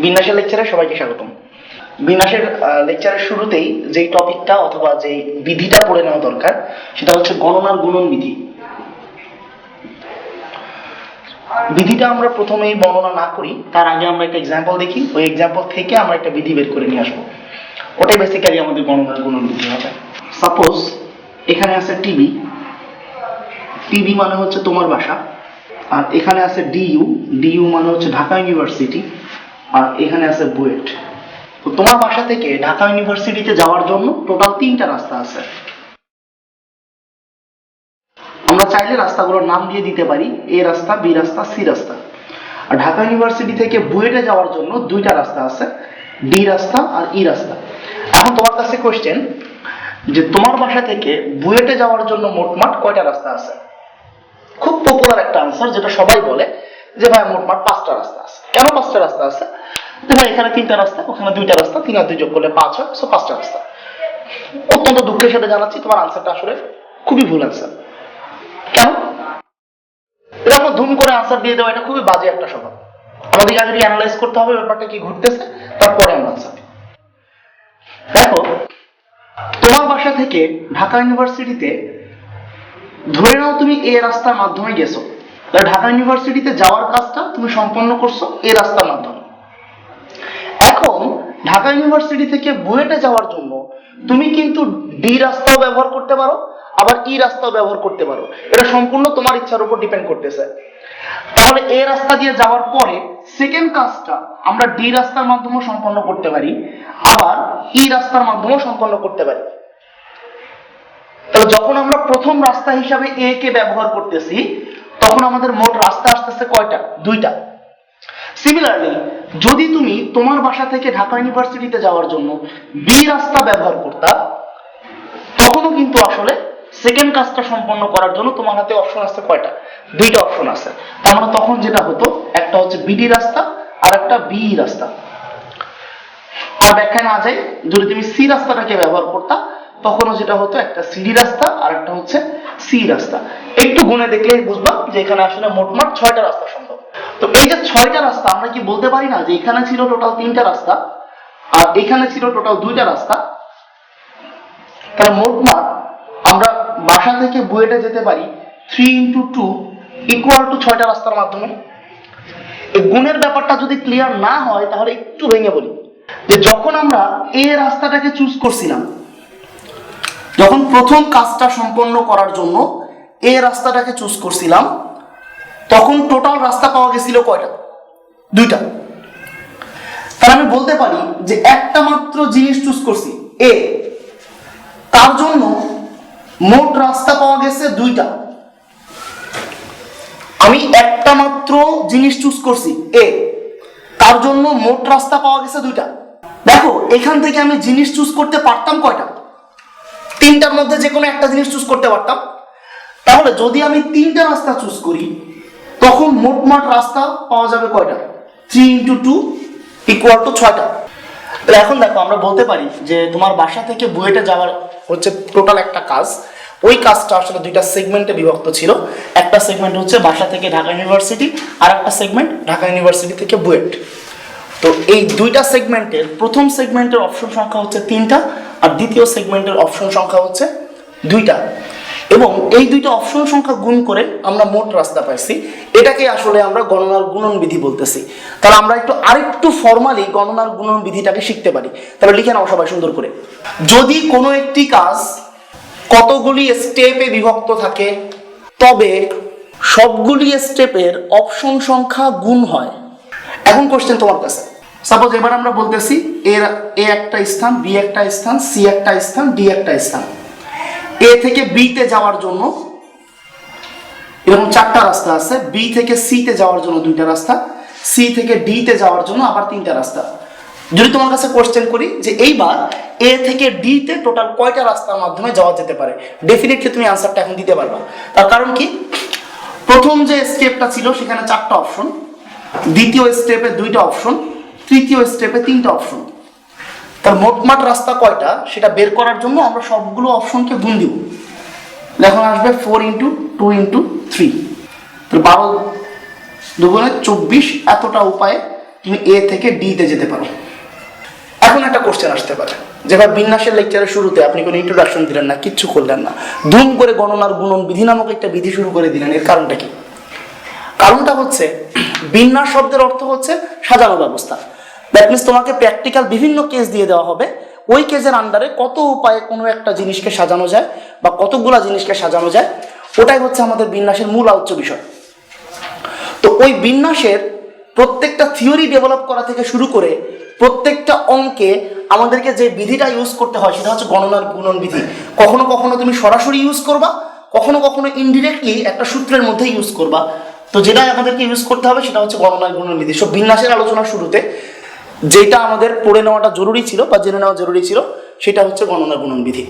বিন্যাসের লেকচারে সবাইকে স্বাগতম। বিন্যাসের লেকচারের শুরুতেই যেই টপিকটা অথবা যেই বিধিটা পড়ে নেওয়া দরকার সেটা হচ্ছে গণনার গুণন বিধি। বিধিটা আমরা প্রথমেই বর্ণনা না করি, তার আগে আমরা একটা এক্সাম্পল দেখি, ওই এক্সাম্পল থেকে আমরা একটা বিধি বের করে নিয়ে আসবো। ওটাই বেসিক্যালি আমাদের গণনার গুণন বিধি হবে। সাপোজ এখানে আছে টিবি, টিবি মানে হচ্ছে তোমার বাসা, আর এখানে আছে ডিইউ, ডিইউ মানে হচ্ছে ঢাকা ইউনিভার্সিটি, আর এখানে আছে বুয়েট। তো তোমার বাসা থেকে ঢাকা ইউনিভার্সিটিতে যাওয়ার জন্য টোটাল 3টা রাস্তা আছে। আমরা চাইলে রাস্তাগুলোর নাম দিয়ে দিতে পারি, এ রাস্তা, বি রাস্তা, সি রাস্তা। আর ঢাকা ইউনিভার্সিটি থেকে বুয়েটে যাওয়ার জন্য 2টা রাস্তা আছে, ডি রাস্তা আর ই রাস্তা। এখন তোমার কাছে কোশ্চেন যে তোমার বাসা থেকে বুয়েটে যাওয়ার জন্য মোটমাট কয়টা রাস্তা আছে? খুব পপুলার একটা আনসার, যেটা সবাই বলে যে ভাই মোটমাট 5টা রাস্তা আছে। কেন 5টা রাস্তা আছে? যে ভাই এখানে 3টা রাস্তা, ওখানে 2টা রাস্তা, 3 আর 2 যোগ করলে 5 হয়, সো 5টা রাস্তা। অত্যন্ত দুঃখের সাথে জানাচ্ছি তোমার আনসারটা আসলে খুবই ভুল আনসার। কেন? এরকম ধুম করে আনসার দিয়ে দেওয়া এটা খুবই বাজে একটা স্বভাব। আমাদের আগে অ্যানালাইজ করতে হবে ব্যাপারটা কি ঘটতেছে, তারপরে আমরা আনসার দিই। দেখো, তোমার বাসা থেকে ঢাকা ইউনিভার্সিটিতে ধরে নাও তুমি এ রাস্তার মাধ্যমে গেছো, তাহলে ঢাকা ইউনিভার্সিটিতে যাওয়ার কাজটা তুমি সম্পন্ন করছো এ রাস্তার মাধ্যমে। এখন ঢাকা ইউনিভার্সিটি থেকে বুয়েটে যাওয়ার জন্য তুমি কিন্তু ডি রাস্তাও ব্যবহার করতে পারো, আবার ই রাস্তাও ব্যবহার করতে পারো। এটা সম্পূর্ণ তোমার ইচ্ছার উপর ডিপেন্ড করতেছে। তাহলে এ রাস্তা দিয়ে যাওয়ার পরে সেকেন্ড কাজটা আমরা ডি রাস্তার মাধ্যমে সম্পন্ন করতে পারি, আবার ই রাস্তার মাধ্যমে সম্পন্ন করতে পারি। তাহলে যখন আমরা প্রথম রাস্তা হিসাবে এ কে ব্যবহার করতেছি, তখন আমাদের মোট রাস্তা আসতেছে কয়টা? 2টা। সিমিলারলি যদি তুমি তোমার বাসা থেকে ঢাকা ইউনিভার্সিটিতে যাওয়ার জন্য বি রাস্তা ব্যবহার করতা, তখনও কিন্তু আসলে সেকেন্ড কাজটা সম্পন্ন করার জন্য তোমার হাতে অপশন আছে কয়টা? 2টা অপশন আছে। তার মানে তখন যেটা হতো, একটা হচ্ছে বিডি রাস্তা আর একটা বি রাস্তা। আর ব্যাখ্যায় না যাই, যদি তুমি সি রাস্তাটাকে ব্যবহার করতা, তখনও যেটা হতো একটা সিডি রাস্তা আর একটা হচ্ছে সি রাস্তা। একটু গুণে দেখলেই বুঝবা যে এখানে আসলে মোটমাট 6টা রাস্তা সম্ভব। তো এই যে 6টা রাস্তা, আমরা কি বলতে পারি না যে এখানে ছিল টোটাল 3টা রাস্তা আর এখানে ছিল টোটাল 2টা রাস্তা? তাহলে মোটমাট আমরা বাসা থেকে বুয়েটে যেতে পারি 3 × 2 = 6টা রাস্তার মাধ্যমে। এই গুণের ব্যাপারটা যদি ক্লিয়ার না হয় তাহলে একটু ভেঙে বলি যে যখন আমরা এ রাস্তাটাকে চুজ করছিলাম, যখন প্রথম কাজটা সম্পন্ন করার জন্য এ রাস্তাটাকে চুজ করছিলাম, তখন টোটাল রাস্তা পাওয়া গেছিল কয়টা? 2টা। তাহলে আমি বলতে পারি যে একটা মাত্র জিনিস চুজ করছি এ, তার জন্য মোট রাস্তা পাওয়া গেছে 2টা। আমি একটা মাত্র জিনিস চুজ করছি এ, তার জন্য মোট রাস্তা পাওয়া গেছে 2টা। দেখো, এখান থেকে আমি জিনিস চুজ করতে পারতাম কয়টা? 3টার মধ্যে যে কোনো একটা জিনিস চুজ করতে পারতাম। তাহলে যদি আমি 3টা রাস্তা চুজ করি, তখন মোটমাট রাস্তা পাওয়া যাবে কয়টা? 3 × 2 = 6টা। তাহলে এখন দেখো, আমরা বলতে পারি যে তোমার বাসা থেকে বুয়েটে যাওয়ার হচ্ছে টোটাল একটা কাজ। ওই কাজটা আসলে 2টা সেগমেন্টে বিভক্ত ছিল। একটা সেগমেন্ট হচ্ছে বাসা থেকে ঢাকা ইউনিভার্সিটি, আর একটা সেগমেন্ট ঢাকা ইউনিভার্সিটি থেকে বুয়েট। তো এই 2টা সেগমেন্টের প্রথম সেগমেন্টের অপশন সংখ্যা হচ্ছে 3টা, আর দ্বিতীয় সেগমেন্টের অপশন সংখ্যা হচ্ছে 2টা। এবং এই 2টা অপশন সংখ্যা গুণ করে আমরা মোট রাস্তা পাইছি। এটাকে আসলে আমরা গণনার গুণন বিধি বলতেছি। তাহলে আমরা আরেকটু ফর্মালি গণনার গুণন বিধিটাকে শিখতে পারি। তাহলে লিখে নাও সবাই সুন্দর করে। যদি কোনো একটি কাজ কতগুলি স্টেপে বিভক্ত থাকে, তবে সবগুলি স্টেপের অপশন সংখ্যা গুণ হয়। এখন কোশ্চেন তোমার কাছে, সাপোজ এবার আমরা বলতেছি এ একটা স্থান, বি একটা স্থান, সি একটা স্থান, ডি একটা স্থান। এ থেকে বি তে যাওয়ার জন্য এরকম 4টা রাস্তা আছে, বি থেকে সি তে যাওয়ার জন্য 2টা রাস্তা, সি থেকে ডি তে যাওয়ার জন্য আবার 3টা রাস্তা। যদি তোমার কাছে কোশ্চেন করি যে এইবার এ থেকে ডি তে টোটাল কয়টা রাস্তার মাধ্যমে যাওয়া যেতে পারে, ডেফিনেটলি তুমি আনসারটা এখন দিতে পারবা। তার কারণ কি, প্রথম যে স্টেপটা ছিল সেখানে 4টা অপশন, দ্বিতীয় স্টেপে 2টা অপশন, তৃতীয় স্টেপে 3টা অপশন। তার মোটমাট রাস্তা কয়টা সেটা বের করার জন্য আমরা সবগুলো অপশনকে গুণ দিব। এখন আসবে 4 × 2 × 3। তো 12 × 2 = 24, এতটা উপায়ে তুমি এ থেকে ডি তে যেতে পারো। এখন একটা কোশ্চেন আসতে পারে, যেভাবে বিন্যাসের লেকচারের শুরুতে আপনি কোনো ইন্ট্রোডাকশন দিলেন না, কিচ্ছু করলেন না, ধুম করে গণনার গুণন বিধি নামক একটা বিধি শুরু করে দিলেন, এর কারণটা কি? কারণটা হচ্ছে বিন্যাস শব্দের অর্থ হচ্ছে সাজানো ব্যবস্থা। দ্যাট মিনস তোমাকে প্র্যাকটিক্যাল বিভিন্ন কেস দিয়ে দেওয়া হবে, ওই কেসের আন্ডারে কত উপায়ে কোনো একটা জিনিসকে সাজানো যায় বা কতগুলা জিনিসকে সাজানো যায়, ওটাই হচ্ছে আমাদের বিন্যাসের মূল আলোচ্য বিষয়। তো ওই বিন্যাসের প্রত্যেকটা থিওরি ডেভেলপ করা থেকে শুরু করে প্রত্যেকটা অঙ্কে আমাদেরকে যে বিধিটা ইউজ করতে হয় সেটা হচ্ছে গণনার গুণন বিধি। কখনো কখনো তুমি সরাসরি ইউজ করবা, কখনো কখনো ইনডিরেক্টলি একটা সূত্রের মধ্যে ইউজ করবা। তো যেটা আমাদেরকে ইউজ করতে হবে সেটা হচ্ছে গণনার গুণন বিধি। সব বিন্যাসের আলোচনার শুরুতে যেটা আমাদের পড়ে নেওয়াটা জরুরি ছিল বা জেনে নেওয়া জরুরি ছিল সেটা হচ্ছে গণনার গুণন বিধি।